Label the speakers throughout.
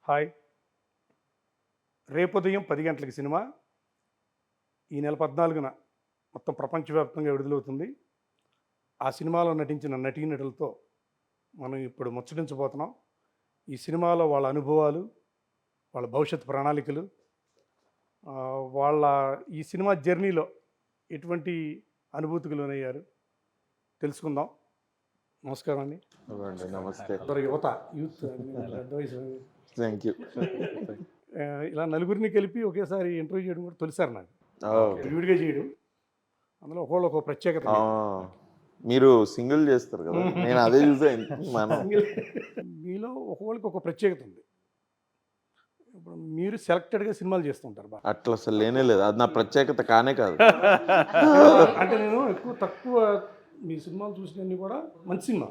Speaker 1: Hi. రేపుదయం 10 గంటలకి cinema ఈ నెల 14న మొత్తం ప్రపంచవ్యాప్తంగా విడుదలవుతుంది. ఆ సినిమాలో నటించిన నటీనటులతో మనం ఇప్పుడు ముచ్చటించబోతున్నాం. ఈ సినిమాలో వాళ్ళ అనుభవాలు, వాళ్ళ భవిష్యత్ ప్రణాళికలు, వాళ్ళ ఈ సినిమా జర్నీలో ఎటువంటి అనుభూతికి లోనయ్యారు తెలుసుకుందాం. నమస్కారం అండి.
Speaker 2: నమస్తే.
Speaker 1: యువత యూత్ వయసు.
Speaker 2: Thank you.
Speaker 1: ఇలా నలుగురిని కలిపి ఒకేసారి ఇంటర్వ్యూ చేయడం కూడా తొలిసారి నాకు. విడిగా చేయడం, అందులో ఒకళ్ళు ఒక ప్రత్యేకత.
Speaker 2: మీరు సింగిల్ చేస్తారు కదా, నేను అదే చూసాను.
Speaker 1: మీలో ఒకళ్ళకి ఒక ప్రత్యేకత ఉంది. ఇప్పుడు మీరు సెలెక్టెడ్గా సినిమాలు చేస్తుంటారు బాగా.
Speaker 2: అట్లా అసలు లేనే లేదు, అది నా ప్రత్యేకత కానే కాదు.
Speaker 1: అంటే నేను తక్కువ మీ సినిమాలు చూసినవన్నీ కూడా మంచి సినిమా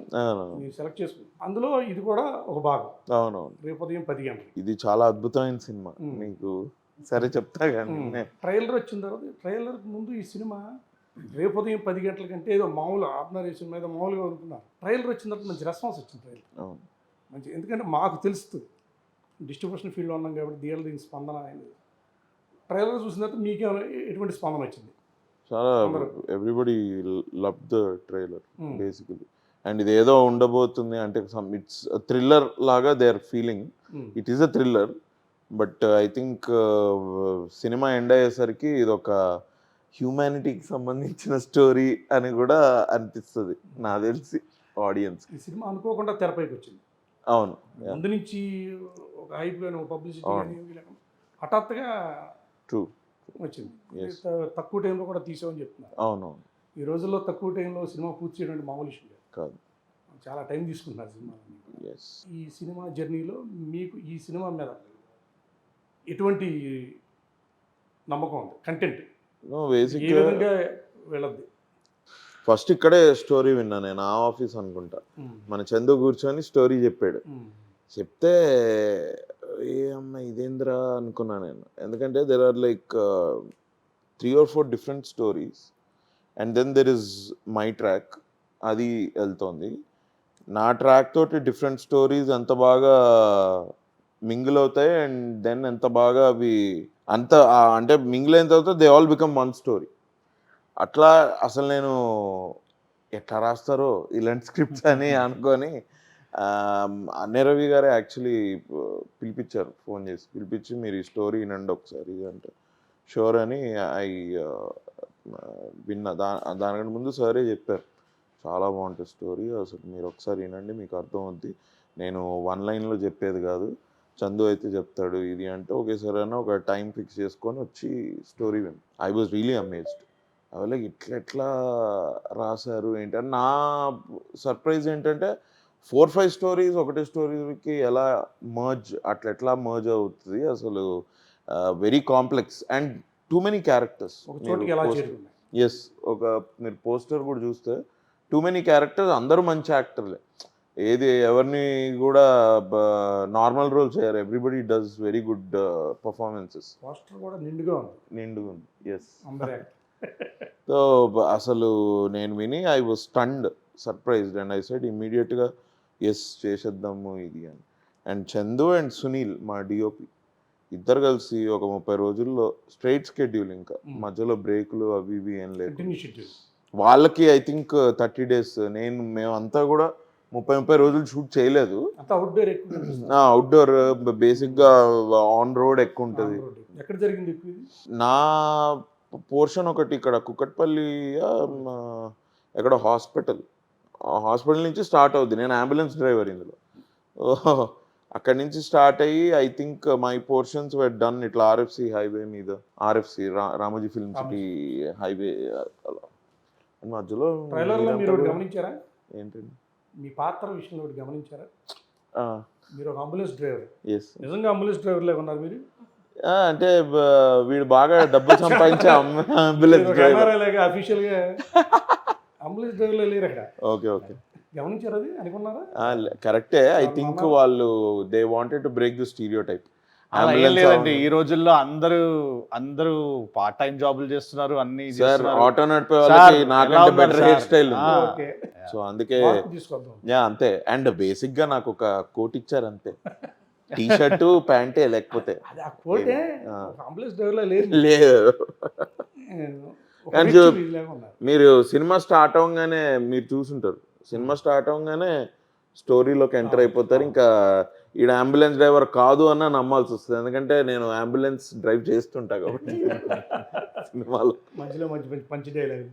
Speaker 1: మీరు సెలెక్ట్ చేసుకున్నాను. అందులో ఇది కూడా ఒక భాగం.
Speaker 2: అవునవును.
Speaker 1: రేపుదయం 10 గంటలు
Speaker 2: ఇది చాలా అద్భుతమైన సినిమా. మీకు సరే చెప్తా కానీ
Speaker 1: ట్రైలర్ వచ్చిన తర్వాత, ట్రైలర్ ముందు ఈ సినిమా రేపుదయం 10 గంటల కంటే ఏదో మామూలు ఆర్డినరీ సినిమా ఏదో మామూలుగా అనుకున్నారు. ట్రైలర్ వచ్చిన తర్వాత మంచి రెస్పాన్స్ వచ్చింది. ట్రైలర్ మంచి, ఎందుకంటే మాకు తెలుస్తుంది డిస్ట్రిబ్యూషన్ ఫీల్డ్లో ఉన్నాం కాబట్టి దీని స్పందన అనేది. ట్రైలర్ చూసిన తర్వాత మీకేమైనా ఎటువంటి స్పందన వచ్చింది?
Speaker 2: చాలా everybody love the trailer basically. And ఇది ఏదో ఉండబోతుంది అంటే ఇట్స్ థ్రిల్లర్ లాగా they are feeling. It is a thriller, but I think cinema end అయ్యేసరికి ఇది ఒక హ్యూమానిటీకి సంబంధించిన స్టోరీ అని కూడా అనిపిస్తుంది నాకు తెలిసి ఆడియన్స్.
Speaker 1: ఈ సినిమా అనుకోకుండా తెరపైకి వచ్చింది.
Speaker 2: అవును,
Speaker 1: ముందు నుంచి ఒక హైప్ కానీ ఒక పబ్లిసిటీ కానీ హఠాత్తుగా
Speaker 2: ట్రూ
Speaker 1: వచ్చింది. తక్కువ టైంలో కూడా తీసామని చెప్తున్నారు.
Speaker 2: అవునవును.
Speaker 1: ఈ రోజుల్లో తక్కువ టైంలో సినిమా పూర్తి చేయడం మామూలు విషయం
Speaker 2: కాదు,
Speaker 1: చాలా టైం తీసుకుంటున్నారు సినిమా. ఈ సినిమా జర్నీలో మీకు ఈ సినిమా మీద ఎటువంటి నమ్మకం ఉంది? కంటెంట్ ఏ విధంగా వెళ్ళద్ది?
Speaker 2: ఫస్ట్ ఇక్కడే స్టోరీ విన్నా నేను, ఆ ఆఫీస్ అనుకుంటా. మన చందు కూర్చొని స్టోరీ చెప్పాడు. చెప్తే ఏ అమ్మ ఇదేంద్రా అనుకున్నా నేను. ఎందుకంటే there are like 3 or 4 different stories and then there is my track, అది వెళ్తోంది. నా ట్రాక్ తోటి డిఫరెంట్ స్టోరీస్ ఎంత బాగా మింగిల్ అవుతాయి అండ్ దెన్ ఎంత బాగా అవి అంత అంటే మింగిల్ అయిన తర్వాత they all become one story. అట్లా అసలు నేను ఎట్లా రాస్తారో ఇలాంటి స్క్రిప్ట్స్ అని అనుకొని అన్నయ్య రవి గారే యాక్చువల్లీ పిలిపించారు, ఫోన్ చేసి పిలిపించి మీరు ఈ స్టోరీ వినండి ఒకసారి అంటే షూర్ అని ఐ విన్నా. దానికంటే ముందు సరే చెప్పారు చాలా బాగుంటుంది స్టోరీ, అసలు మీరు ఒకసారి వినండి మీకు అర్థం అవుద్ది, నేను 1 లైన్లో చెప్పేది కాదు, చందు అయితే చెప్తాడు ఇది అంటే. ఓకే సార్ అని ఒక టైం ఫిక్స్ చేసుకొని వచ్చి story win. I was really amazed. అవి ఎట్లా రాశారు ఏంటంటే నా సర్ప్రైజ్ ఏంటంటే 4-5 స్టోరీస్ ఒకటే స్టోరీకి ఎలా మర్జ్, ఎట్లా మర్జ్ అవుతుంది అసలు. Very complex and too many characters. Yes, ఒక మీరు పోస్టర్ కూడా చూస్తే టూ మెనీ క్యారెక్టర్స్, అందరూ మంచి యాక్టర్లే, ఏది ఎవరిని కూడా నార్మల్ రోల్ చేయరు, everybody does very good performances.
Speaker 1: Poster కూడా నిండుగా
Speaker 2: ఉంది. ఎస్. సో అసలు నేను విని I was stunned, surprised and I said ఇమ్మీడియట్గా ఎస్ చేసేద్దాము ఇది అని. అండ్ చందు అండ్ సునీల్ మా డిఓపి ఇద్దరు కలిసి ఒక 30 రోజుల్లో స్ట్రైట్ స్కెడ్యూల్, ఇంకా మధ్యలో బ్రేకులు అవి ఇవి ఏం లేదు వాళ్ళకి. I think 30 days. మేమంతా కూడా 30 రోజులు షూట్ చేయలేదు. అవుట్డోర్ బేసిక్గా, ఆన్ రోడ్ ఎక్కువ ఉంటుంది.
Speaker 1: ఎక్కడ జరిగింది?
Speaker 2: నా పోర్షన్ ఒకటి ఇక్కడ కుక్కట్పల్లి ఎక్కడ హాస్పిటల్ నుంచి స్టార్ట్ అవుద్ది. నేను అంబులెన్స్ డ్రైవర్ ఇందులో. అక్కడి నుంచి స్టార్ట్ అయ్యి I think my portions were done ఇట్లా ఆర్ఎఫ్సి హైవే మీద, RFC Ramoji film city highway మధ్యలో.
Speaker 1: గమనించారా
Speaker 2: ఏంటండి
Speaker 1: మీ పాత్ర విషయంలో గమనించారా? మీరు ఒక అంబులెన్స్ డ్రైవర్. ఎస్, నిజంగా అంబులెన్స్ డ్రైవర్ లాగా ఉన్నారు మీరు.
Speaker 2: అంటే వీడు బాగా డబ్బులు సంపాదించే అంబులెన్స్ డ్రైవర్
Speaker 1: అఫీషియల్గా అంబులెన్స్ డ్రైవర్లో లేరు అక్కడ.
Speaker 2: ఓకే ఓకే,
Speaker 1: గమనించారు అది అనుకున్నారా?
Speaker 2: కరెక్టే. ఐ థింక్ వాళ్ళు they wanted to break the stereotype.
Speaker 3: లేదండి, ఈ రోజుల్లో అందరూ పార్ట్ టైం జాబులు చేస్తున్నారు, అన్ని
Speaker 2: ఆటో నడిపే వాళ్ళకి నాకంటే బెటర్ హెయిర్ స్టైల్. సో అందుకే అంతే. అండ్ బేసిక్ గా నాకు ఒక కోట్ ఇచ్చారు అంతే. టీ షర్టు ప్యాంటే లేకపోతే
Speaker 1: అది ఆ కోటే
Speaker 2: ఆ.
Speaker 1: ఒక అంబులెన్స్ డ్రైవర్లా లేదు.
Speaker 2: లేదు.
Speaker 1: ఒక
Speaker 2: కానీ
Speaker 1: rich వీళ్ళలాగా ఉన్నారు.
Speaker 2: మీరు సినిమా స్టార్ట్ అవ్వగానే మీరు చూసుంటారు, సినిమా స్టార్ట్ అవ్వగానే స్టోరీలోకి ఎంటర్ అయిపోతారు. ఇంకా ఈడ అంబులెన్స్ డ్రైవర్ కాదు అన్న నమ్మాల్సి వస్తుంది, ఎందుకంటే నేను అంబులెన్స్ డ్రైవ్ చేస్తుంటా కాబట్టి సినిమాలో.
Speaker 1: మధ్యలో మంచి మంచి పంచి డైలాగ్.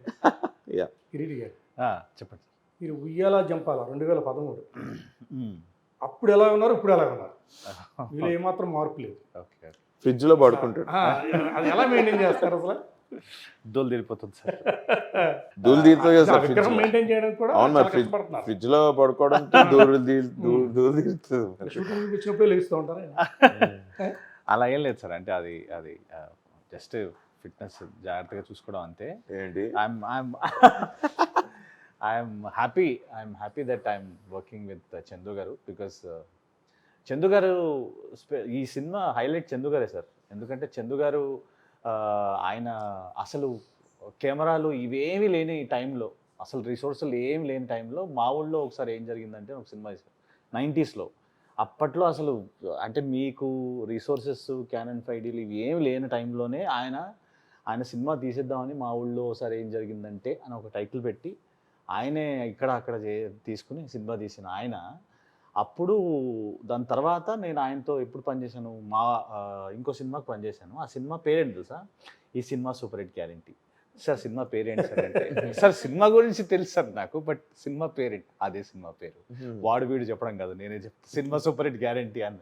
Speaker 2: యా.
Speaker 1: కిరీటి గారు
Speaker 3: చెప్పండి.
Speaker 1: మీరు ఉయ్యాల జంపాల 2013 అప్పుడు ఎలా ఉన్నారు, ఇప్పుడు ఎలా ఉన్నారు, వీళ్ళు ఏమాత్రం మార్పు లేదు.
Speaker 3: ఓకే,
Speaker 2: ఫ్రిడ్జ్ లో పడుకుంటాడు.
Speaker 1: అది ఎలా మెయింటైన్ చేస్తారు అసలు?
Speaker 3: దోలు తీరిపోతుంది సార్.
Speaker 2: దూలు తీరుతుంది కదా సార్ ఫ్రిడ్జ్
Speaker 1: విగ్రహం
Speaker 2: లో.
Speaker 1: మెయింటైన్ చేయడానికి కూడా
Speaker 2: అవును మరి,
Speaker 1: చాలా కష్టపడుతున్నారు.
Speaker 2: ఫ్రిడ్జ్ లో పడుకోవడం దూలు తీరుతుంది.
Speaker 1: షూటింగ్ వచ్చినప్పుడే లేస్తూ ఉంటారా?
Speaker 3: అలా ఏం లేదు సార్, అంటే అది అది జస్ట్ ఫిట్నెస్ జాగ్రత్తగా చూసుకోవడం అంతే.
Speaker 2: ఏంటి
Speaker 3: I'm happy that I'm working with Chandu గారు, బికాస్ చందు గారు ఈ సినిమా హైలైట్ చందు గారే సార్. ఎందుకంటే చందు గారు ఆయన అసలు కెమెరాలు ఇవేమీ లేని టైంలో, అసలు రిసోర్సులు ఏమి లేని టైంలో మా ఊళ్ళో ఒకసారి ఏం జరిగిందంటే ఒక సినిమా చేశారు 90sలో. అప్పట్లో అసలు అంటే మీకు రిసోర్సెస్ క్యానన్ 5Dలు ఇవి ఏమి లేని టైంలోనే ఆయన సినిమా తీసేద్దామని మా ఊళ్ళో ఒకసారి ఏం జరిగిందంటే అని ఒక టైటిల్ పెట్టి ఆయనే ఇక్కడ అక్కడ తీసుకుని సినిమా తీసిన ఆయన. అప్పుడు దాని తర్వాత నేను ఆయనతో ఎప్పుడు పనిచేశాను, ఇంకో సినిమాకి పనిచేశాను. ఆ సినిమా పేరేంటి తెలుసా? ఈ cinema super hit guarantee. Sir cinema పేరేంటి సార్ అంటే, సార్ సినిమా గురించి తెలుసు సార్ నాకు, బట్ సినిమా పేరేంటి? అదే సినిమా పేరు. వాడు వీడు చెప్పడం కాదు, నేనే చెప్తాను, సినిమా సూపర్ హిట్ గ్యారెంటీ అన్న.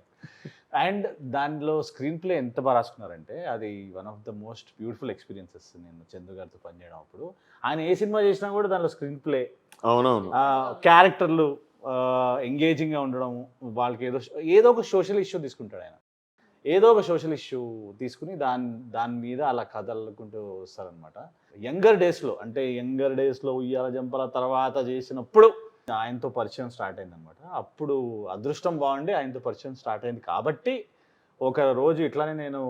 Speaker 3: అండ్ దానిలో స్క్రీన్ ప్లే ఎంత బాగా రాసుకున్నారంటే అది one of the most beautiful experiences. నేను చందు గారితో పనిచేయడం అప్పుడు ఆయన ఏ సినిమా చేసినా కూడా దానిలో స్క్రీన్ ప్లే,
Speaker 2: అవునవును,
Speaker 3: క్యారెక్టర్లు ఎంగేజింగ్గా ఉండడం, వాళ్ళకి ఏదో ఒక సోషల్ ఇష్యూ తీసుకుంటాడు ఆయన, ఏదో ఒక సోషల్ ఇష్యూ తీసుకుని దాని మీద అలా కథలుకుంటూ వస్తారనమాట. యంగర్ డేస్లో ఉయ్యాల జంపల తర్వాత చేసినప్పుడు ఆయనతో పరిచయం స్టార్ట్ అయిందనమాట. అప్పుడు అదృష్టం బాగుండి ఆయనతో పరిచయం స్టార్ట్ అయింది కాబట్టి ఒక రోజు ఇట్లానే నేను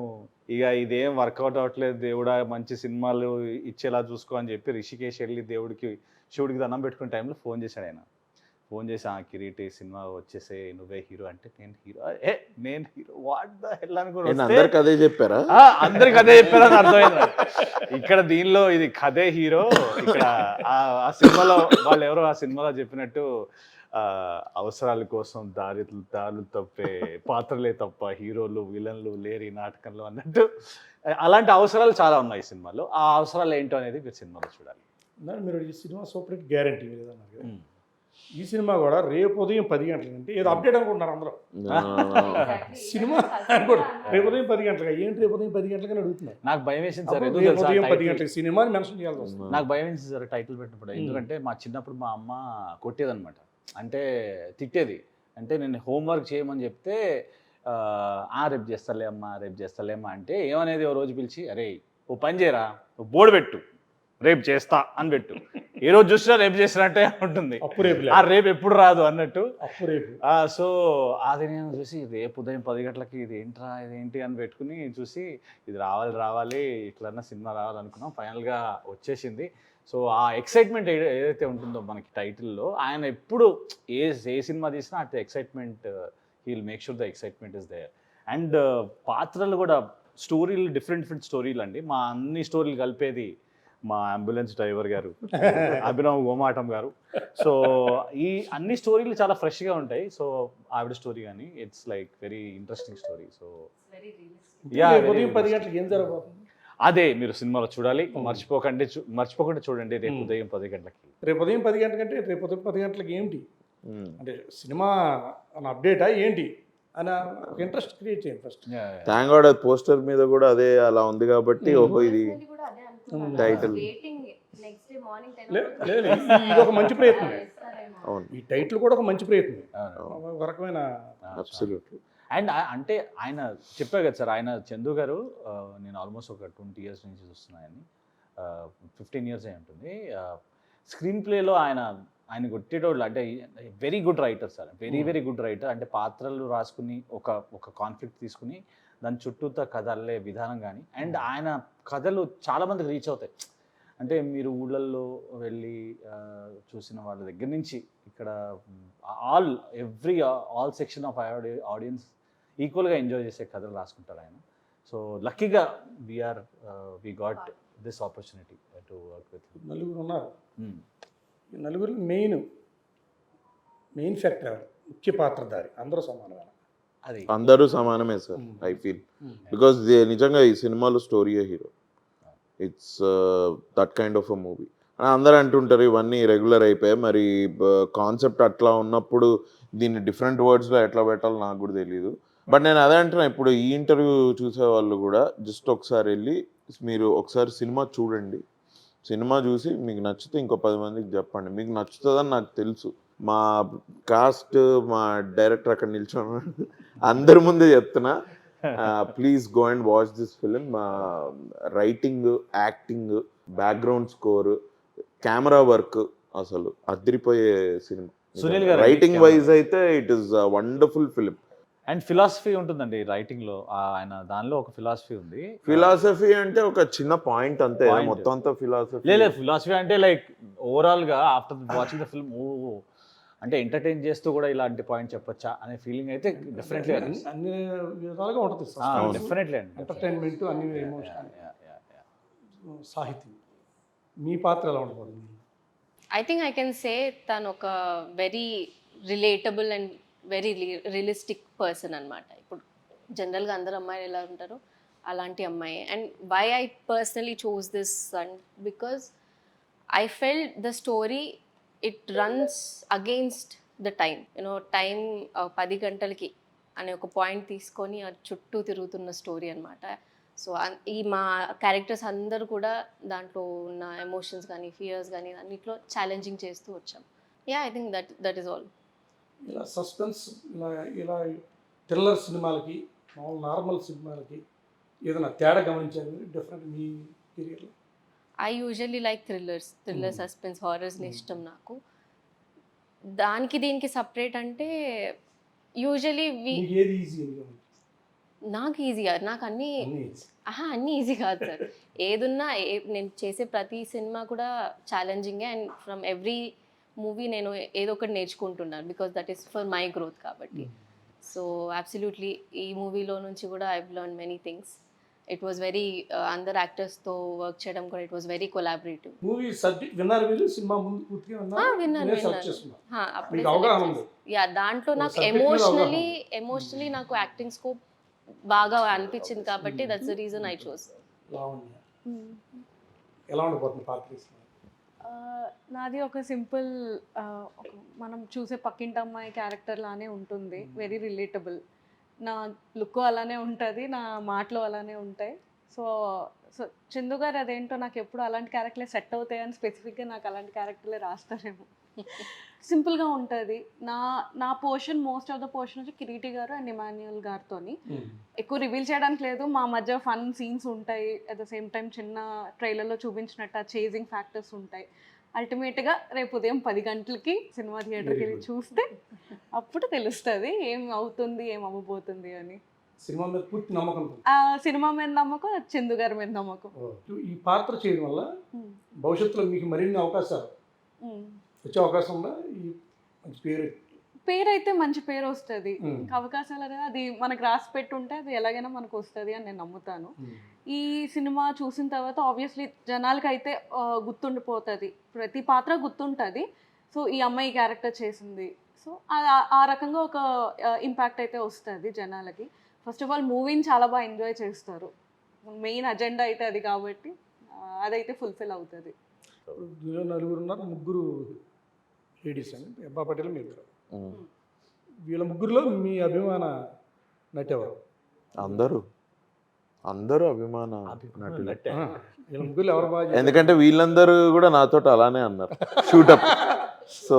Speaker 3: ఇక ఇదేం వర్కౌట్ అవ్వట్లేదు దేవుడా, మంచి సినిమాలు ఇచ్చేలా చూసుకో అని చెప్పి రిషికేష్ వెళ్ళి శివుడికి దండం పెట్టుకునే టైంలో ఫోన్ చేశాడు ఆయన. ఫోన్ చేసి కిరీటి సినిమా వచ్చేసే, నువ్వే హీరో అంటే నేను హీరో వాట్ ద హెల్ అనుకుని
Speaker 2: అందరికి అదే చెప్పారా?
Speaker 3: అందరికి అదే చెప్పారని అర్థమైంది. ఇక్కడ దీనిలో ఇది కథే హీరో, ఇక్కడ ఆ సినిమాలో వాళ్ళు ఎవరో ఆ సినిమాలో చెప్పినట్టు అవసరాల కోసం దారులు తప్పే పాత్రలే తప్ప హీరోలు విలన్లు లేరు ఈ నాటకంలో అన్నట్టు. అలాంటి అవసరాలు చాలా ఉన్నాయి ఈ సినిమాలో. ఆ అవసరాలు ఏంటో అనేది మీరు సినిమాలో చూడాలి.
Speaker 1: మీరు ఈ సినిమా సూపర్ హిట్ గ్యారెంటీ లేదన్నారు. ఈ సినిమా కూడా రేపు ఉదయం 10 గంటలకంటే ఏదో అప్డేట్ అనుకుంటున్నారు అందరూ. సినిమా కూడా రేపు ఉదయం 10 గంటలుగా ఏంటి, రేపు ఉదయం 10 గంటలకని అడుగుతున్నారు.
Speaker 3: నాకు భయం వేసింది సార్,
Speaker 1: రేపు ఉదయం 10 గంటలకు సినిమా మెన్షన్ చేయాల్సి వస్తుంది.
Speaker 3: నాకు భయం వేసింది సార్ టైటిల్ పెట్టినప్పుడు. ఎందుకంటే మా చిన్నప్పుడు మా అమ్మ కొట్టేదనమాట, అంటే తిట్టేది. అంటే నేను హోంవర్క్ చేయమని చెప్తే రేపు చేస్తలే అమ్మా అంటే ఏమనేది, ఓ రోజు పిలిచి అరే ఓ పని చేయరా, బోర్డు పెట్టు, రేపు చేస్తా అని పెట్టు. ఏ రోజు చూసినా రేపు చేసినట్టే ఉంటుంది, రేపు ఎప్పుడు రాదు అన్నట్టు. సో అది నేను చూసి రేపు ఉదయం 10 గంటలకి ఇదేంటి అని పెట్టుకుని చూసి ఇది రావాలి ఇట్లన్నా సినిమా రావాలనుకున్నాం. ఫైనల్గా వచ్చేసింది. సో ఆ ఎక్సైట్మెంట్ ఏదైతే ఉంటుందో మనకి టైటిల్లో, ఆయన ఎప్పుడు ఏ సినిమా తీసినా at excitement, he will make sure the excitement is there. And పాత్రలు కూడా స్టోరీలు డిఫరెంట్ స్టోరీలు అండి. మా అన్ని స్టోరీలు కలిపేది మా అంబులెన్స్ డ్రైవర్ గారు అభినవ్ గోమాటం గారు. సో ఈ అన్ని స్టోరీలు చాలా ఫ్రెష్గా ఉంటాయి. సో ఆవిడ స్టోరీ కానీ it's like very interesting story. So అదే మీరు సినిమాలో చూడాలి, మర్చిపోకుండా చూడండి. రేపు ఉదయం 10 గంటలకి.
Speaker 1: రేపు ఉదయం 10 గంటలకంటే రేపు ఉదయం 10 గంటలకి ఏంటి అంటే సినిమా అప్డేటా ఏంటి అని ఒక ఇంట్రెస్ట్ క్రియేట్ చేయండి ఫస్ట్.
Speaker 2: థ్యాంక్ గాడ్ పోస్టర్ మీద కూడా అదే అలా ఉంది కాబట్టి ఓహో ఇది టైటిల్.
Speaker 1: ఇది ఒక మంచి ప్రయత్నమే. ఈ టైటిల్ కూడా ఒక మంచి ప్రయత్నమే, ఒక రకమైన.
Speaker 3: అండ్ అంటే ఆయన చెప్పారు కదా సార్, ఆయన చందు గారు నేను ఆల్మోస్ట్ ఒక 20 years నుంచి చూస్తున్నాయని, 15 years అయి ఉంటుంది. స్క్రీన్ ప్లేలో ఆయన కొట్టేటోళ్ళు అంటే very good writer sir, very good writer. అంటే పాత్రలు రాసుకుని ఒక కాన్ఫ్లిక్ట్ తీసుకుని దాని చుట్టూతో కథ అల్లే విధానం కానీ, అండ్ ఆయన కథలు చాలామందికి రీచ్ అవుతాయి. అంటే మీరు ఊళ్ళల్లో వెళ్ళి చూసిన వాళ్ళ దగ్గర నుంచి ఇక్కడ ఆల్ సెక్షన్ ఆఫ్ ఆడియన్స్ ఈక్వల్గా ఎంజాయ్ చేసే కథలు రాసుకుంటారు ఆయన. సో లక్కీగా we got this opportunity to work with.
Speaker 1: నలుగురు ఉన్నారు. ఈ నలుగురు మెయిన్ ఫ్యాక్టర్ ఎవరు? ముఖ్య పాత్రధారి అందరూ సమానమైన.
Speaker 3: అది
Speaker 2: అందరూ సమానమే సార్, ఐ ఫీల్. బికాస్ నిజంగా ఈ సినిమాలో స్టోరీయే hero. It's that kind of a movie. అందరూ అంటుంటారు ఇవన్నీ రెగ్యులర్ అయిపోయాయి, మరి కాన్సెప్ట్ అట్లా ఉన్నప్పుడు దీన్ని డిఫరెంట్ వర్డ్స్లో ఎట్లా పెట్టాలో నాకు కూడా తెలియదు. బట్ నేను అదే అంటున్నా, ఇప్పుడు ఈ ఇంటర్వ్యూ చూసే వాళ్ళు కూడా జస్ట్ ఒకసారి వెళ్ళి మీరు ఒకసారి సినిమా చూడండి. సినిమా చూసి మీకు నచ్చితే ఇంకో 10 మందికి చెప్పండి. మీకు నచ్చుతుందని నాకు తెలుసు. మా కాస్ట్, మా డైరెక్టర్ అక్కడ నిల్చొని అందరి ముందే చెప్తున్నా, please go and watch this film. Writing, acting, background score, camera work అసలు అదిరిపోయే సినిమా.
Speaker 3: సునీల్ గారు
Speaker 2: రైటింగ్ వైజ్ అయితే it is wonderful film.
Speaker 3: And philosophy ఉంటుందండి రైటింగ్లో. ఆయన దానిలో ఒక ఫిలాసఫీ ఉంది.
Speaker 2: ఫిలాసఫీ అంటే ఒక చిన్న పాయింట్ అంతే,
Speaker 3: Point.
Speaker 2: మొత్తం అంతా ఫిలాసఫీ
Speaker 3: లేదు, ఫిలాసఫీ అంటే లైక్ ఓవరాల్గా ఆఫ్టర్ వాచింగ్ ద ఫిల్మ్ అంటే ఎంటర్టైన్ చేస్తూ కూడా ఇలాంటి పాయింట్ చెప్పొచ్చా అనే ఫీలింగ్ అయితే డెఫినెట్లీ
Speaker 1: అన్ని విధాలుగా ఉంటుంది.
Speaker 3: డెఫినెట్లీ అండి.
Speaker 1: ఎంటర్టైన్మెంట్, అన్ని ఎమోషన్, సాహిత్యం. మీ పాత్ర ఎలా ఉండబోతుంది?
Speaker 4: I think I can say తను ఒక very relatable and very realistic person అనమాట. ఇప్పుడు జనరల్గా అందరు అమ్మాయిలు ఎలా ఉంటారో అలాంటి అమ్మాయి. And why I personally choose this and because I felt the story it runs against the time. You know time 10 గంటలకి అనే ఒక పాయింట్ తీసుకొని అది చుట్టూ తిరుగుతున్న స్టోరీ అనమాట. సో ఈ మా క్యారెక్టర్స్ అందరూ కూడా దాంట్లో ఉన్న ఎమోషన్స్ కానీ ఫియర్స్ కానీ అన్నిట్లో ఛాలెంజింగ్ చేస్తూ వచ్చాం. I think that is all.
Speaker 1: ఇలా సస్పెన్స్, ఇలా థ్రిల్లర్ సినిమాలకి, మామూలు నార్మల్ సినిమాలకి ఏదైనా తేడా గమనించారు మీరు డిఫరెంట్ మీ కెరియర్లో?
Speaker 4: I usually like thriller, suspense, హారర్స్ని ఇష్టం నాకు. దానికి దీనికి సపరేట్ అంటే యూజువల్లీ
Speaker 1: ఏది ఈజీ?
Speaker 4: నాకు ఈజీగా, నాకు అన్నీ ఈజీ కాదు సార్. ఏదున్నా నేను చేసే ప్రతి సినిమా కూడా ఛాలెంజింగే. అండ్ ఫ్రమ్ ఎవ్రీ మూవీ నేను ఏదో ఒకటి నేర్చుకుంటున్నాను because that is for my growth కాబట్టి. సో అబ్సల్యూట్లీ ఈ మూవీలో నుంచి కూడా I learn many things. It was very అందరు యాక్టర్స్తో వర్క్ చేయడం కూడా it was very collaborative.
Speaker 1: Movie subject విన్నారు మీరు? సినిమా ముందు పూర్తిగా
Speaker 4: విన్నాను.
Speaker 1: మీకు అవగాహన ఉంది?
Speaker 4: దాంట్లో నాకు ఎమోషనలీ నాకు యాక్టింగ్ స్కోప్ బాగా అనిపించింది కాబట్టి that's the reason I chose.
Speaker 1: ఎలా ఉండబోతుంది పాత్ర?
Speaker 5: నాది ఒక సింపుల్ మనం చూసే పక్కింటి అమ్మాయి క్యారెక్టర్ లానే ఉంటుంది. Very relatable. నా లుక్ అలానే ఉంటుంది, నా మాటలు అలానే ఉంటాయి. సో సో చందు గారు అదేంటో నాకు ఎప్పుడు అలాంటి క్యారెక్టర్లే సెట్ అవుతాయని స్పెసిఫిక్గా నాకు అలాంటి క్యారెక్టర్లే రాస్తారేమో. సింపుల్గా ఉంటుంది. నా portion, most of the portion వచ్చి కిరీటి గారు అండ్ ఇమాన్యుయల్ గారితోని. ఎక్కువ రివీల్ చేయడానికి లేదు, మా మధ్య ఫన్ సీన్స్ ఉంటాయి. అట్ ద సేమ్ టైం చిన్న ట్రైలర్లో చూపించినట్టు ఆ చేజింగ్ ఫ్యాక్టర్స్ ఉంటాయి. అల్టిమేట్గా రేపు ఉదయం 10 గంటలకి సినిమా థియేటర్కి వెళ్ళి చూస్తే అప్పుడు తెలుస్తుంది ఏం అవుతుంది, ఏం అవ్వబోతుంది అని.
Speaker 1: సినిమా మీద పూర్తి నమ్మకం?
Speaker 5: సినిమా మీద నమ్మకం, చందు గారి మీద నమ్మకం.
Speaker 1: ఈ పాత్ర చేయడం వల్ల భవిష్యత్తులో మీకు మరిన్ని అవకాశాలు వచ్చే అవకాశం ఉందా? ఈ మంచి పేరు
Speaker 5: అయితే మంచి పేరు వస్తుంది. అవకాశాలు అనేది అది మనకు రాసి పెట్టుంటే అది ఎలాగైనా మనకు వస్తుంది అని నేను నమ్ముతాను. ఈ సినిమా చూసిన తర్వాత ఆబ్వియస్లీ జనాలకి అయితే గుర్తుండిపోతుంది, ప్రతి పాత్ర గుర్తుంటుంది. సో ఈ అమ్మాయి క్యారెక్టర్ చేసింది, సో ఆ రకంగా ఒక ఇంపాక్ట్ అయితే వస్తుంది జనాలకి. ఫస్ట్ ఆఫ్ ఆల్ మూవీని చాలా బాగా ఎంజాయ్ చేస్తారు. మెయిన్ అజెండా అయితే అది కాబట్టి అదైతే ఫుల్ఫిల్ అవుతుంది.
Speaker 1: నలుగురు ఉన్నారు, ముగ్గురు లేడీస్ అండి, అబ్బా పటేల్ మీరు. వీళ్ళ ముగ్గురులో మీ అభిమాన నటి ఎవరు?
Speaker 2: అందరూ అభిమాన నటులు.
Speaker 1: వీళ్ళ ముగ్గురు ఎవరు బాగా?
Speaker 2: ఎందుకంటే వీళ్ళందరూ కూడా నాతో అలానే అన్నారు షూటప్. సో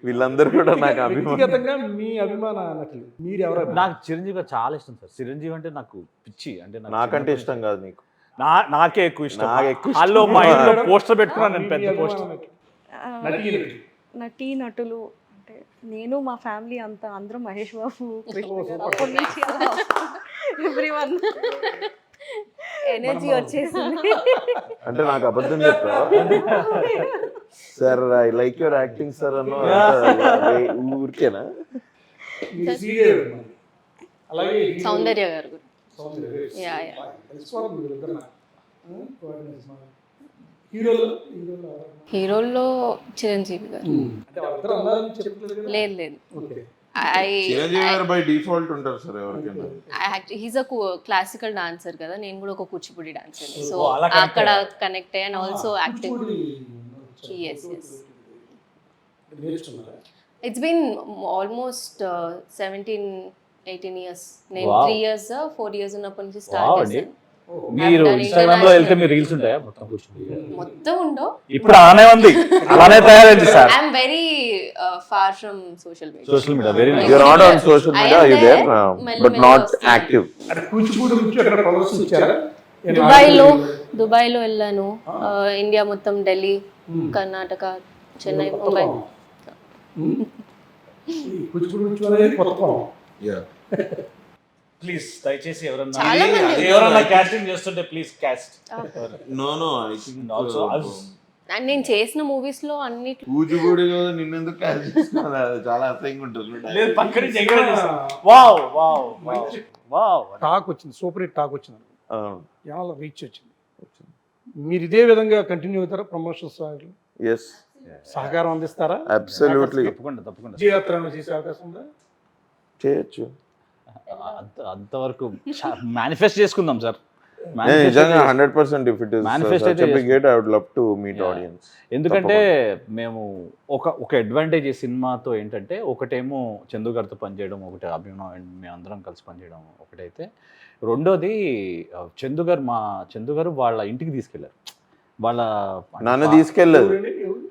Speaker 2: వీళ్ళందరూ కూడా నాకు
Speaker 1: వ్యక్తిగతంగా మీ అభిమాన నటులు మీరు ఎవరు?
Speaker 3: నాకు చిరంజీవి గారు చాలా ఇష్టం సార్. చిరంజీవి అంటే నాకు పిచ్చి. అంటే
Speaker 2: నాకంటే ఇష్టం కాదు నీకు?
Speaker 3: నాకే ఎక్కువ ఇష్టం.
Speaker 2: వాళ్ళు
Speaker 3: పోస్టర్ పెట్టుకున్నాను నేను, పెద్ద పోస్టర్.
Speaker 5: నటీ నటులు అంటే నేను మా ఫ్యామిలీ అంతా అందరం మహేష్ బాబు, కృష్ణ గారు, అప్పటి నుంచి ఎవ్రీవన్
Speaker 4: ఎనర్జీ వచ్చేసింది.
Speaker 2: అంటే నాకు అబద్ధం చెప్తావా? Sir I like your acting sir అన్న ఊరికేనా?
Speaker 1: అలాగే
Speaker 4: సౌందర్య గారు కూడా.
Speaker 1: సౌందర్య
Speaker 4: Yeah, yeah.
Speaker 1: తెలిసిపోతుంది వీళ్ళిద్దరు నాకు. హీరోలు
Speaker 4: హీరోల్లో చిరంజీవి గారు.
Speaker 1: అంటే వాళ్ళిద్దరు అన్నారని చెప్పలేదు కదా?
Speaker 4: లేదు లేదు,
Speaker 1: okay.
Speaker 2: Chiranjeevi garu by default ఉంటారు సార్ ఎవరికైనా.
Speaker 4: హీస్ అ క్లాసికల్ డాన్సర్ కదా, నేను కూడా ఒక కూచిపూడి డాన్సర్, సో
Speaker 3: Oh, అలా connect
Speaker 4: అక్కడ కనెక్ట్ అయ్యి and also acting. Yes, yes.
Speaker 1: నేర్చుకున్నారా?
Speaker 4: It's been almost 17-18 years. నేను
Speaker 3: Wow.
Speaker 4: 3 years 4 years ఉన్నప్పటి నుంచి
Speaker 3: Wow
Speaker 4: స్టార్ట్
Speaker 3: అండి.
Speaker 4: చేశాను.
Speaker 3: మీరు
Speaker 4: done
Speaker 3: ఇన్స్టాగ్రామ్ లో
Speaker 4: international.
Speaker 3: వెళ్తే మీరు రీల్స్ ఉంటాయా మొత్తం కూర్చుంది?
Speaker 4: మొత్తం ఉండో.
Speaker 3: ఇప్పుడు అలానే ఉంది, అలానే తయారైంది sir.
Speaker 4: I'm very far from social media.
Speaker 3: Social media very
Speaker 2: You are not on social
Speaker 4: I
Speaker 2: media,
Speaker 4: am
Speaker 2: are you there?
Speaker 4: there. మెల్లి
Speaker 2: But
Speaker 4: మెల్లి
Speaker 2: not
Speaker 4: వస్తున్నాను.
Speaker 2: active.
Speaker 1: అంటే కూచిపూడి నుంచి అక్కడ ప్రదర్శన ఇచ్చారా?
Speaker 4: దుబాయ్లో వెళ్ళాను. ఇండియా మొత్తం, ఢిల్లీ, కర్ణాటక, చెన్నై, ముంబై.
Speaker 1: ఈ కూచిపూడి నుంచి అనేది కొత్త కోణం.
Speaker 3: ప్లీజ్ దయచేసి ఎవరన్నా
Speaker 4: చాలా మంది
Speaker 3: ఎవరన్నా కాస్టింగ్ చేస్తుంటే please cost.
Speaker 2: No, I think
Speaker 3: Also,
Speaker 4: and నేను చేసిన మూవీస్ లో అన్నిట్లో
Speaker 2: కూచిపూడి కదా నిన్నెందుకు క్యాచ్ చేసుకున్నా, అది చాలా అసహ్యంగా ఉంటుంది.
Speaker 3: లేదు పక్క నుంచి ఎంకరేజ్ చేస్తాం. Wow wow wow wow.
Speaker 1: Talk వచ్చింది, సూపర్ హిట్ టాక్ వచ్చింది,
Speaker 2: అవును.
Speaker 1: చాలా రీచ్ వచ్చింది. మీరు ఇదే విధంగా కంటిన్యూ అవుతారా? ప్రమోషన్స్
Speaker 2: Yes,
Speaker 1: సహకారం అందిస్తారా?
Speaker 2: absolutely.
Speaker 3: తప్పకుండా తప్పకుండా
Speaker 1: విజయయాత్ర చేసే అవకాశం ఉందా?
Speaker 2: చేయొచ్చు.
Speaker 3: అంతవరకు మేనిఫెస్ట్ చేసుకుందాం సార్.
Speaker 2: నేను నిజంగా 100% if it is
Speaker 3: Manifest
Speaker 2: such
Speaker 3: అయితే
Speaker 2: a big hit, I would love to meet audience.
Speaker 3: ఎందుకంటే మేము ఒక అడ్వాంటేజ్ ఈ సినిమాతో ఏంటంటే, ఒకటేమో చందు గారితో పనిచేయడం, ఒకటి అభిమానం అండ్ మేము అందరం కలిసి పనిచేయడం ఒకటైతే, రెండోది చందు గారు వాళ్ళ ఇంటికి తీసుకెళ్లారు. వాళ్ళ
Speaker 2: నన్ను తీసుకెళ్ళలేదు,
Speaker 1: ఎవరండి? ఎవరు?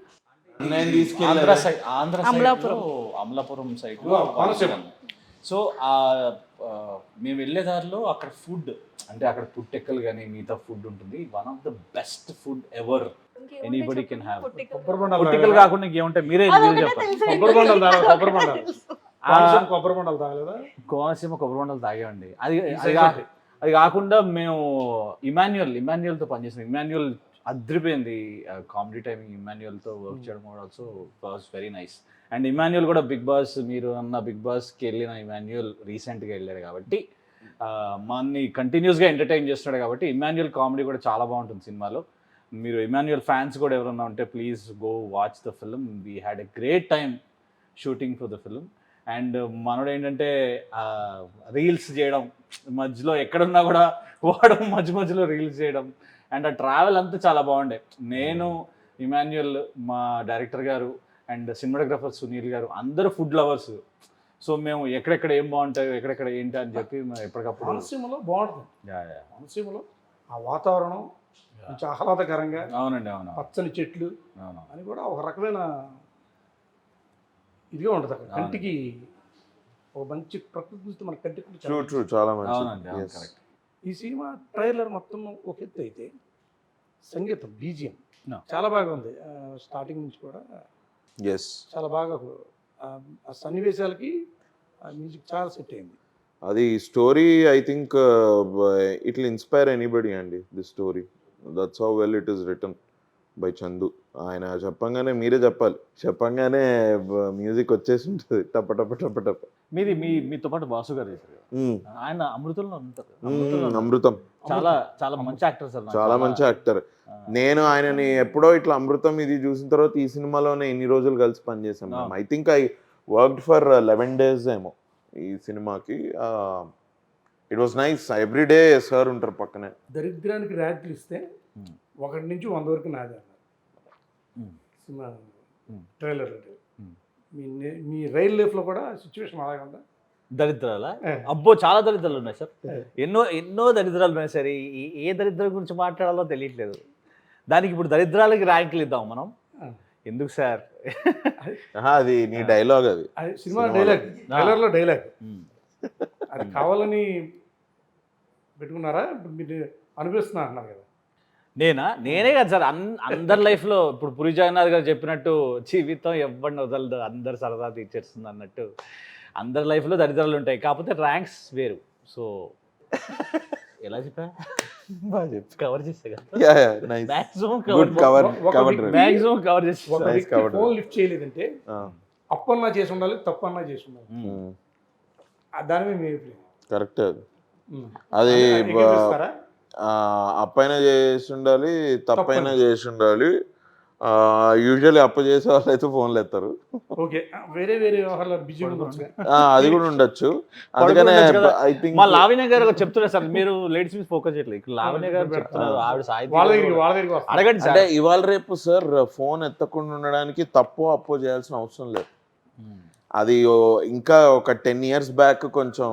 Speaker 2: నేను తీసుకెళ్ళలేదు.
Speaker 3: ఆంధ్ర అమలాపురం సైడ్ సో మేము వెళ్ళే దారిలో అక్కడ ఫుడ్, అంటే అక్కడ పుట్టెక్కలు కానీ మిగతా ఫుడ్ ఉంటుంది. One of the best food ever anybody can have.
Speaker 1: కొబ్బరి బొండాలు
Speaker 3: పుట్టెక్కలు కాకుండా ఇంకేముంటాయి మీరే చెప్పండి.
Speaker 1: కొబ్బరి బొండాలు తాగ కొబ్బరి బొండాలు కోనసీమ కొబ్బరి బొండాలు తాగలేదా?
Speaker 3: కోనసీమ కొబ్బరి బొండాలు తాగామండి. అది కాకుండా మేము ఇమాన్యుయల్తో పనిచేసాం. ఇమాన్యుయల్ అద్రిపోయింది కామెడీ టైమింగ్. ఇమాన్యుయల్తో వర్క్ చేయడం కూడా also was very nice. And Emmanuel కూడా బిగ్ బాస్, మీరు అన్న బిగ్ బాస్కి వెళ్ళిన ఇమాన్యుయల్ రీసెంట్గా వెళ్ళాడు కాబట్టి మనని కంటిన్యూస్గా ఎంటర్టైన్ చేస్తున్నాడు కాబట్టి ఇమాన్యుయల్ కామెడీ కూడా చాలా బాగుంటుంది సినిమాలో. మీరు ఇమాన్యుయల్ ఫ్యాన్స్ కూడా ఎవరన్నా ఉంటే please go watch the film. We had a great time shooting for the film. And మనోడు ఏంటంటే రీల్స్ చేయడం, మధ్యలో ఎక్కడున్నా కూడా వాడు మధ్యలో రీల్స్ చేయడం, అండ్ ఆ ట్రావెల్ అంతా చాలా బాగుండే. నేను, ఇమాన్యుయల్, మా డైరెక్టర్ గారు అండ్ సినిమాటోగ్రఫర్ సునీల్ గారు అందరూ ఫుడ్ లవర్స్. సో మేము ఎక్కడెక్కడ ఏం బాగుంటాయో, ఎక్కడెక్కడ ఏంటి అని చెప్పి మేము ఎప్పటికప్పుడు
Speaker 1: కోనసీమలో బాగుంటుంది. కోనసీమలో ఆ వాతావరణం కొంచెం ఆహ్లాదకరంగా,
Speaker 3: అవునండి అవును
Speaker 1: పచ్చని చెట్లు
Speaker 3: అవును
Speaker 1: అని కూడా ఒక రకమైన ఇదిగా ఉంటుంది అక్కడ. కంటికి ఒక మంచి ప్రకృతి మన కంటికి కూడా చాలా
Speaker 2: ట్రూ చాలా మంచి.
Speaker 3: అవునండి అవును కరెక్ట్.
Speaker 1: ఈ సినిమా ట్రైలర్ మొత్తం ఒక ఎత్తు అయితే సంగీతం బీజిఎం
Speaker 3: No.
Speaker 1: చాలా బాగా ఉంది. స్టార్టింగ్ నుంచి కూడా
Speaker 2: ఎస్,
Speaker 1: చాలా బాగా ఆ సన్నివేశాలకి ఆ మ్యూజిక్ చాలా సెట్ అయింది.
Speaker 2: అది story I think it will inspire anybody అండి. The story that's how well it is written by Chandu. ఆయన చెప్పంగానే మీరే చెప్పంగానే మ్యూజిక్ వచ్చేసి ఉంటుంది టప టప టప టప.
Speaker 3: మీతో పాటు బాసు గారు చేశారు కదా. ఆయన అమృతంలో ఉంటారు.
Speaker 2: అమృతం
Speaker 3: చాలా చాలా మంచి యాక్టర్ సార్.
Speaker 2: చాలా మంచి యాక్టర్. నేను ఆయనని ఎప్పుడో ఇట్లా అమృతం ఇది చూసిన తర్వాత ఈ సినిమాలోనే ఇన్ని రోజులు కలిసి పనిచేసాం. I think I worked for 11 days ఏమో ఈ సినిమాకి. It was nice. Every day sir ఉంటారు పక్కనే.
Speaker 1: దరిద్రానికి ర్యాంకులు ఇస్తే 1 నుంచి 100 వరకు నాదే అన్నారు సినిమా ట్రైలర్. మీ రైల్ లైఫ్లో కూడా సిచ్యువేషన్ అలాగే ఉందా?
Speaker 3: దరిద్రాలా? అబ్బో చాలా దరిద్రాలు ఉన్నాయి సార్. ఎన్నో దరిద్రాలు ఉన్నాయి సార్. ఏ దరిద్రం గురించి మాట్లాడాలో తెలియట్లేదు. దానికి ఇప్పుడు దరిద్రాలకి ర్యాంకులు ఇద్దాం మనం ఎందుకు సార్?
Speaker 2: అది నీ డైలాగ్. అది
Speaker 1: సినిమా డైలాగ్, ట్రైలర్లో డైలాగ్. అది కావాలని పెట్టుకున్నారా? మీరు అనిపిస్తున్నా అన్నారు కదా.
Speaker 3: నేనే కదా సార్. అందరి లైఫ్లో ఇప్పుడు పురి జగన్నాథ్ గారు చెప్పినట్టు జీవితం ఎవరిని వదలదు, అందరు సరదా తీర్చేస్తుంది అన్నట్టు అందరి లైఫ్లో దరిద్రాలు ఉంటాయి. కాకపోతే ర్యాంక్స్ వేరు. సో ఎలా చెప్పా? కవర్ చేస్తే
Speaker 1: ఫోన్ లిఫ్ట్ చేయలేదంటే అప్పన్నా చేసి ఉండాలి, తప్పన్నా చేసి ఉండాలి. దాని మీద మీ అభిప్రాయం?
Speaker 2: కరెక్ట్ అది
Speaker 1: ఏకీభవిస్తారా?
Speaker 2: అప్పైనా చేసి ఉండాలి, తప్పైనా చేసి ఉండాలి. యూజువల్లీ అప్పు చేసే వాళ్ళు అయితే ఫోన్లు ఎత్తారు.
Speaker 1: ఓకే, వేరే వేరే వ్యవహారాలు బిజీగా ఉండొచ్చు.
Speaker 2: అది కూడా ఉండొచ్చు. అందుకనే ఐ థింక్
Speaker 3: మా లావణ్య గారు చెప్తున్నారు సార్, మీరు లేడీస్ మీద ఫోకస్ చేయట్లేదు. ఇక్కడ లావణ్య గారు చెప్తున్నారు, ఆవిడ
Speaker 1: వాళ్ళ దగ్గరికి వస్తారు.
Speaker 3: అడగండి
Speaker 2: అంటే
Speaker 3: సార్.
Speaker 2: ఇవాళ రేపు సార్ ఫోన్ ఎత్తకుండా ఉండడానికి అప్పో చేయాల్సిన అవసరం లేదు. అది ఇంకా ఒక 10 years బ్యాక్ కొంచెం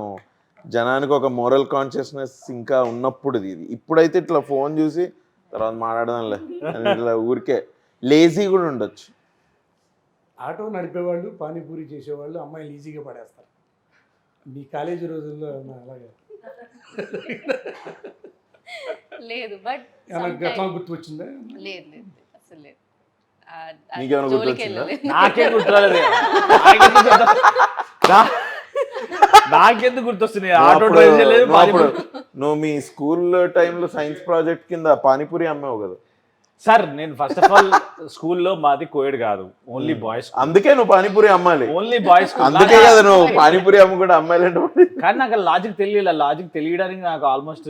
Speaker 2: జనానికి ఒక మోరల్ కాన్షియస్నెస్ ఇంకా ఉన్నప్పుడు ఇది. ఇప్పుడైతే ఇట్లా ఫోన్ చూసి తర్వాత మాట్లాడదాంలే అని ఇట్లా ఊరికే లేజీ కూడా ఉండొచ్చు.
Speaker 1: ఆటో నడిపేవాళ్ళు, పానీపూరి చేసేవాళ్ళు అమ్మాయిలు ఈజీగా పడేస్తారు. మీ కాలేజీ రోజుల్లో అలాగే
Speaker 4: లేదు, బట్
Speaker 1: గట్లా గుర్తు వచ్చిందా?
Speaker 4: లేదు లేదు అసలు లేదు.
Speaker 2: నీకేమైనా
Speaker 4: జోలికి
Speaker 2: గుర్తొచ్చిందా?
Speaker 4: వెళ్ళలేదు.
Speaker 3: నాకేం గుర్తురాలేదు. నాకెందుకు గుర్తొస్తున్నాయి? ఆటో డ్రైవ్ చేయలేదు.
Speaker 2: నువ్వు మీ స్కూల్ టైంలో సైన్స్ ప్రాజెక్ట్ కింద పానీపూరి అమ్మావు కదా
Speaker 3: సార్, నేను ఫస్ట్ ఆఫ్ ఆల్ స్కూల్లో మాది కోయడ్ కాదు, ఓన్లీ బాయ్స్.
Speaker 2: అందుకే నువ్వు పానీపూరి అమ్మాలి.
Speaker 3: Only boys.
Speaker 2: అందుకే కదా నువ్వు పానీపూరి అమ్మ కూడా అమ్మాయిలంటే.
Speaker 3: కానీ నాకు లాజిక్ తెలియదు. లాజిక్ తెలియడానికి నాకు ఆల్మోస్ట్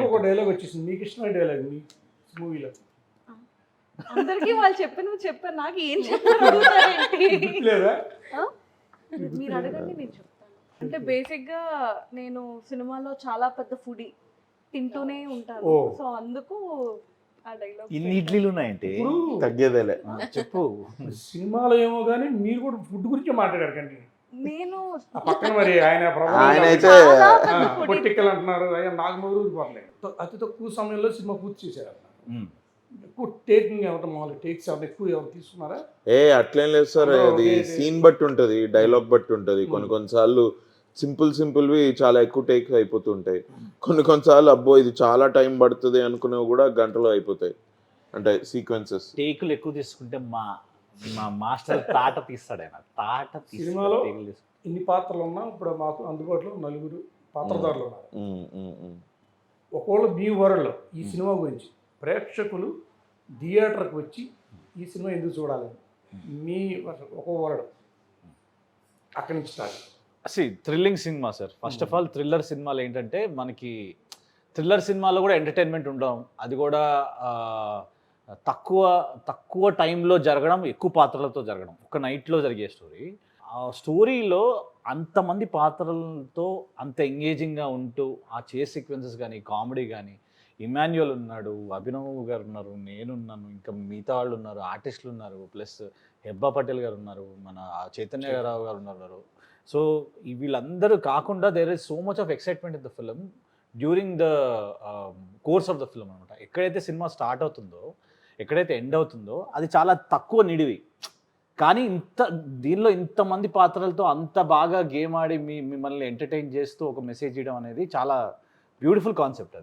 Speaker 1: ఒక డైలాగ్ వచ్చేసింది. మీకు ఇష్టమైన డైలాగ్ మీ మూవీలో?
Speaker 5: అందరికీ వాళ్ళు చెప్పారు, నాకు ఏం చెప్పారు
Speaker 1: లేదా?
Speaker 5: మీరు అడగండి, నేను చెప్తాను. అంటే బేసిక్గా నేను సినిమాలో చాలా పెద్ద ఫుడీ, తింటూనే ఉంటాను. సో అందుకు ఆ డైలాగ్.
Speaker 3: ఇన్ని ఇడ్లీలు ఉన్నాయంటే
Speaker 2: తగ్గేదేలే.
Speaker 3: చెప్పు.
Speaker 1: సినిమాలో ఏమో కానీ మీరు కూడా ఫుడ్ గురించి మాట్లాడారు కండి.
Speaker 5: నేను
Speaker 1: పక్కన మరి
Speaker 2: ఆయన అయితే
Speaker 1: పొట్టిక్కలు అంటున్నారు, అయ్యా నాకు మొదలు పోవట్లేదు. అతి తక్కువ సమయంలో సినిమా పూర్తి చేశారు. ఎక్కువ టేకింగ్ ఎవరు మామూలు టేక్స్ ఎక్కువ ఎవరు తీసుకున్నారా?
Speaker 2: అట్లేం లేదు సార్, అది సీన్ బట్టి ఉంటుంది, డైలాగ్ బట్టి ఉంటుంది. కొన్నిసార్లు సింపుల్వి చాలా ఎక్కువ టేక్స్ అయిపోతుంటాయి. కొన్నిసార్లు అబ్బో ఇది చాలా టైం పడుతుంది అనుకునేవి కూడా గంటలో అయిపోతాయి. అంటే సీక్వెన్సెస్
Speaker 3: టేకులు ఎక్కువ తీసుకుంటే మా మాస్టర్ తాట తీస్తాడు. ఆయన తాట
Speaker 1: సినిమాలో ఇన్ని పాత్రలు ఉన్నా ఇప్పుడు మాకు అందుబాటులో 4 పాత్రధారులు ఉన్నారు. ఒకవేళ మీ వరల్డ్లో ఈ సినిమా గురించి ప్రేక్షకులు థియేటర్కి వచ్చి ఈ సినిమా ఎందుకు చూడాలి, మీ ఒక వరల్డ్ అక్కడి నుంచి start.
Speaker 3: Thrilling cinema sir. First of all thriller సినిమాలు ఏంటంటే మనకి థ్రిల్లర్ సినిమాలో కూడా ఎంటర్టైన్మెంట్ ఉండడం, అది కూడా తక్కువ టైంలో జరగడం, ఎక్కువ పాత్రలతో జరగడం, ఒక నైట్లో జరిగే స్టోరీ. ఆ స్టోరీలో అంతమంది పాత్రలతో అంత ఎంగేజింగ్గా ఉంటూ ఆ చేస్ సీక్వెన్సెస్ కానీ, కామెడీ కానీ, ఇమాన్యుయల్ ఉన్నాడు, అభినవ్ గారు ఉన్నారు, నేనున్నాను, ఇంకా మిగతా వాళ్ళు ఉన్నారు, ఆర్టిస్టులు ఉన్నారు, ప్లస్ హెబ్బా పటేల్ గారు ఉన్నారు, మన చైతన్యరావు గారు ఉన్నారు. సో వీళ్ళందరూ కాకుండా there is so much of excitement in the film during the course of the film అనమాట. ఎక్కడైతే సినిమా స్టార్ట్ అవుతుందో, ఎక్కడైతే ఎండ్ అవుతుందో అది చాలా తక్కువ నిడివి. కానీ దీనిలో ఇంతమంది పాత్రలతో అంత బాగా గేమ్ ఆడి మిమ్మల్ని ఎంటర్టైన్ చేస్తూ ఒక మెసేజ్ ఇవ్వడం అనేది చాలా బ్యూటిఫుల్ కాన్సెప్ట్.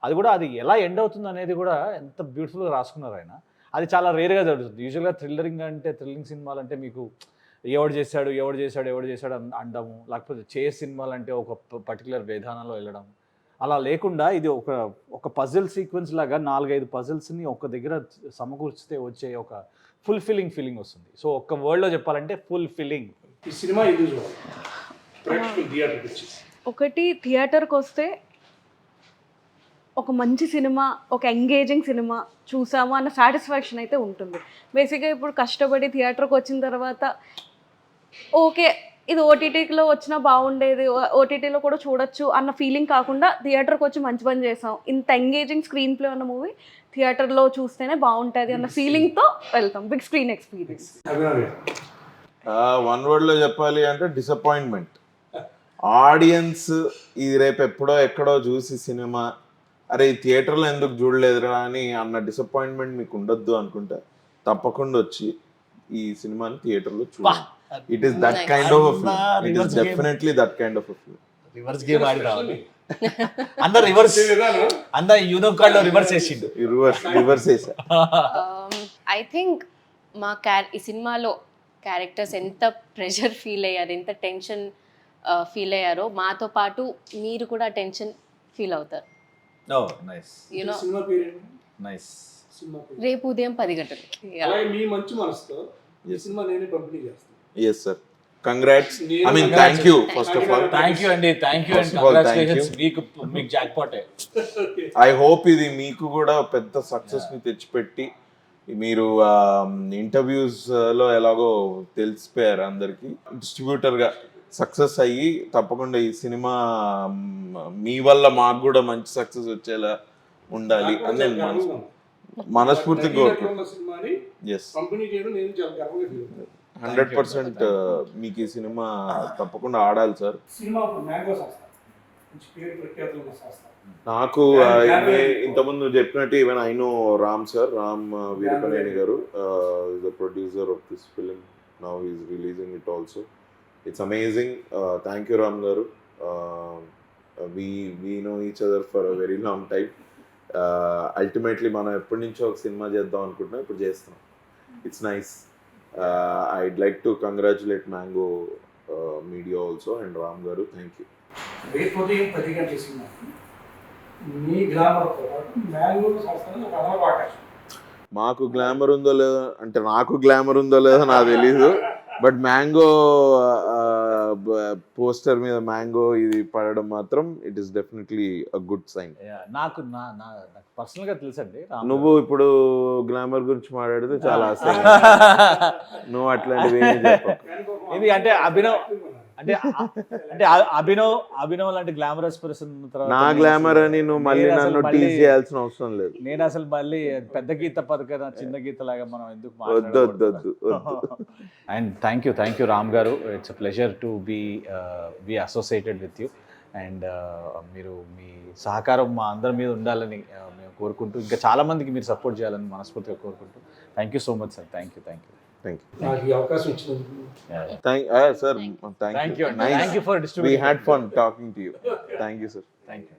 Speaker 3: అది కూడా అది ఎలా ఎండ్ అవుతుంది అనేది కూడా ఎంత బ్యూటిఫుల్గా రాసుకున్నారు ఆయన. అది చాలా రేర్గా జరుగుతుంది. యూజువల్గా థ్రిల్లింగ్ సినిమాలు అంటే మీకు ఎవడు చేశాడు అనడము, లేకపోతే చేస్ సినిమాలు అంటే ఒక పర్టికులర్ విధానంలో వెళ్ళడం, అలా లేకుండా ఇది ఒక పజిల్ సీక్వెన్స్ లాగా 4-5 పజిల్స్ని ఒక దగ్గర సమకూర్చితే వచ్చే ఒక ఫుల్ఫిల్లింగ్ ఫీలింగ్ వస్తుంది. సో ఒక్క వర్డ్లో చెప్పాలంటే ఫుల్ఫిల్లింగ్.
Speaker 1: ఈ సినిమా ఎందుకు చూడాలి ప్రేక్షకులు థియేటర్కి వచ్చి?
Speaker 5: ఒకటి, థియేటర్కి వస్తే ఒక మంచి సినిమా, ఒక ఎంగేజింగ్ సినిమా చూసాము అన్న సాటిస్ఫాక్షన్ అయితే ఉంటుంది. బేసిక్గా ఇప్పుడు కష్టపడి థియేటర్కి వచ్చిన తర్వాత ఓకే ఇది ఓటీటీలో వచ్చినా బాగుండేది, ఓటీటీలో కూడా చూడొచ్చు అన్న ఫీలింగ్ కాకుండా థియేటర్కి వచ్చి మంచి పని చేసాం, ఇంత ఎంగేజింగ్ స్క్రీన్ ప్లే ఉన్న మూవీ థియేటర్లో చూస్తేనే బాగుంటుంది అన్న ఫీలింగ్తో వెళ్తాం. Big screen experience.
Speaker 2: వన్ వర్డ్లో చెప్పాలి అంటే డిసప్పాయింట్మెంట్. ఆడియన్స్ ఇది రేపు ఎప్పుడో ఎక్కడో చూసి సినిమా అరే ఈ థియేటర్లో ఎందుకు చూడలేదురా అని అన్న డిసప్పాయింట్మెంట్ మీకు ఉండొద్దు అనుకుంటే తప్పకుండా వచ్చి ఈ సినిమాని థియేటర్లో చూడండి. It is that kind of a film. It is definitely that kind of a film.
Speaker 3: Reverse game ఆడి రావాలి. అందరు యూనోకార్డ్ లో రివర్స్ చేసిండు.
Speaker 2: రివర్స్ చేసా.
Speaker 4: ఐ థింక్ ఈ సినిమాలో క్యారెక్టర్స్ ఎంత ప్రెషర్ ఫీల్ అయ్యారు, ఎంత టెన్షన్ ఫీల్ అయ్యారో మాతో పాటు మీరు కూడా టెన్షన్ ఫీల్ అవుతారు.
Speaker 1: సినిమా పేరు
Speaker 4: రేపు ఉదయం 10 గంటలకి.
Speaker 1: అలాగే మీ మంచి మనసుతో ఈ సినిమా నేనే పంపిణీ చేస్తాను.
Speaker 2: Yes sir, congrats, I mean thank you first of all.
Speaker 3: Thank you అండి, thank you and
Speaker 2: First of all, thank
Speaker 3: congratulations.
Speaker 2: you.
Speaker 3: మీకు జాక్పాటే.
Speaker 2: ఐ హోప్ ఇది మీకు కూడా పెద్ద సక్సెస్ ని తెచ్చిపెట్టి, మీరు ఇంటర్వ్యూస్ లో ఎలాగో తెలిసిపోయారు అందరికి, డిస్ట్రిబ్యూటర్ గా సక్సెస్ అయ్యి తప్పకుండా ఈ సినిమా మీ వల్ల మాకు కూడా మంచి సక్సెస్ వచ్చేలా ఉండాలి అని నేను మనస్ఫూర్తిగా కోరుకుంటున్నాను.
Speaker 1: సినిమాని
Speaker 2: ఎస్,
Speaker 1: కంపెనీ చేయడం నేను చాలా గర్వంగా ఫీల్ అవుతాను.
Speaker 2: 100% మీకు ఈ సినిమా తప్పకుండా ఆడాలి సార్.
Speaker 1: సినిమా మ్యాంగో శాస్త్ర మంచి పేరు ప్రఖ్యాతులు ఉన్న శాస్త్ర.
Speaker 2: నాకు ఇంతకుముందు చెప్పినట్టు even I know Ram sir, Ram Veerapaneni గారు is the producer of this film. Now he is releasing it also. It's amazing. Thank you Ram garu. We know each other for a very long time. Ultimately మనం ఎప్పటి నుంచో ఒక cinema చేద్దాం అనుకుంటున్నాం, ఇప్పుడు చేస్తున్నాం. It's nice. I'd like to congratulate Mango Media also and Ram garu. Thank you.
Speaker 1: రేపు ఉదయం 10 గంటల సినిమా మీ గ్లామర్తో పాటు మ్యాంగో శాస్త్రాన్ని ఒక అదనపు ఆకర్షణ.
Speaker 2: మాకు గ్లామర్ ఉందో లేదో అంటే, నాకు గ్లామర్ ఉందో లేదో నాకు తెలీదు, బట్ మ్యాంగో పోస్టర్ మీద మ్యాంగో ఇది పడడం మాత్రం it is definitely a good sign.
Speaker 3: నాకు పర్సనల్ గా తెలుసండి రామ్
Speaker 2: నువ్వు ఇప్పుడు గ్లామర్ గురించి మాట్లాడితే చాలా ఆశ. నువ్వు అట్లాంటివి ఏమీ చెప్పకు.
Speaker 3: ఇది అంటే అభినవ్ లాంటి గ్లామరస్ పర్సన్
Speaker 2: నా గ్లామర్ అని నువ్వు మళ్ళీ నన్ను టీజ్ చేయాల్సిన అవసరం లేదు.
Speaker 3: నేను అసలు మళ్ళీ పెద్ద గీత పథకం చిన్న గీత లాగా మనం ఎందుకు
Speaker 2: వద్దు వద్దు వద్దు వద్దు.
Speaker 3: And thank you Ram garu. It's a pleasure to be associated with you. And మీరు మీ సహకారం మా అందరి మీద ఉండాలని మేము కోరుకుంటూ, ఇంకా చాలా మందికి మీరు సపోర్ట్ చేయాలని మనస్ఫూర్తిగా కోరుకుంటూ, thank you so much sir. Thank you.
Speaker 1: నాకు ఈ అవకాశం ఇచ్చినందుకు
Speaker 2: Sir, thank you.
Speaker 3: Thank you.
Speaker 2: Nice.
Speaker 3: Thank you for
Speaker 2: We
Speaker 3: distributing.
Speaker 2: had fun talking to you. Thank you, sir.
Speaker 3: Thank you.